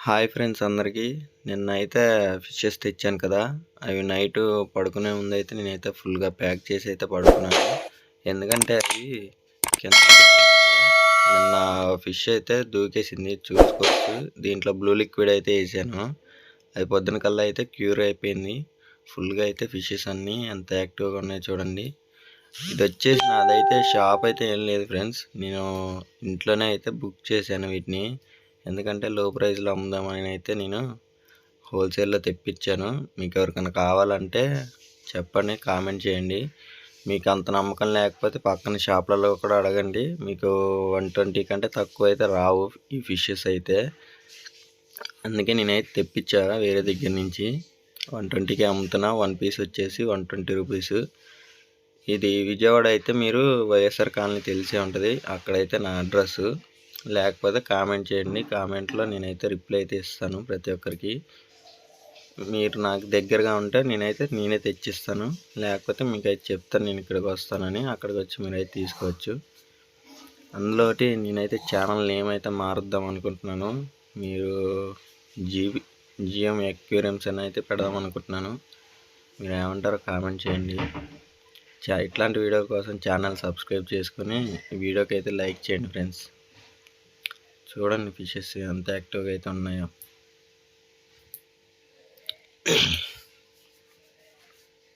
Hi friends అందరికీ. నిన్నైతే fishes తెచ్చాను కదా! అవి నైటు పడుకునే ముందైతే నేనైతే ఫుల్‌గా ప్యాక్ చేసి అయితే పడుకున్నాను. ఎందుకంటే అవి కింద నిన్న ఫిష్ అయితే దూకేసింది చూసుకోవచ్చు. దీంట్లో బ్లూ లిక్విడ్ అయితే ఏసాను. అది పొద్దున కల్లా అయితే క్యూర్ అయిపోయింది. ఫుల్‌గా అయితే ఫిషెస్ అన్నీ ఎంత యాక్టివ్‌గా ఉన్నాయో చూడండి. ఇదొచ్చేసి నాదైతే షాప్ అయితే ఏం లేదు ఫ్రెండ్స్. నేను ఇంట్లోనే అయితే బుక్ చేశాను వీటిని. ఎందుకంటే లో ప్రైస్‌లో అమ్ముదామని అయితే నేను హోల్సేల్‌లో తెప్పించాను. మీకు ఎవరికైనా కావాలంటే చెప్పండి, కామెంట్ చేయండి. మీకు అంత నమ్మకం లేకపోతే పక్కన షాపులలో కూడా అడగండి. మీకు 120 కంటే తక్కువ అయితే రావు ఈ ఫిషెస్ అయితే. అందుకే నేనైతే తెప్పించా వేరే దగ్గర నుంచి. 120కే అమ్ముతున్నా. వన్ పీస్ వచ్చేసి 120 రూపీస్. ఇది విజయవాడ అయితే మీరు వైఎస్ఆర్ కాలనీ తెలిసే ఉంటుంది. అక్కడైతే నా అడ్రస్సు. లేకపోతే కామెంట్ చేయండి. కామెంట్లో నేనైతే రిప్లై అయితే ఇస్తాను ప్రతి ఒక్కరికి. మీరు నాకు దగ్గరగా ఉంటే నేనే తెచ్చిస్తాను. లేకపోతే మీకైతే చెప్తాను నేను ఇక్కడికి వస్తానని. అక్కడికి వచ్చి మీరైతే తీసుకోవచ్చు. అందులోటి నేనైతే ఛానల్ నేమ్ అయితే మారుద్దాం అనుకుంటున్నాను. మీరు జిఎం అక్వేరియంస్ అని అయితే పెడదాం అనుకుంటున్నాను. మీరు ఏమంటారో కామెంట్ చేయండి. ఇట్లాంటి వీడియో కోసం ఛానల్ సబ్స్క్రైబ్ చేసుకొని ఈ వీడియోకి అయితే లైక్ చేయండి ఫ్రెండ్స్. చూడండి ఫిషెస్ ఎంత యాక్టివ్గా అయితే ఉన్నాయో.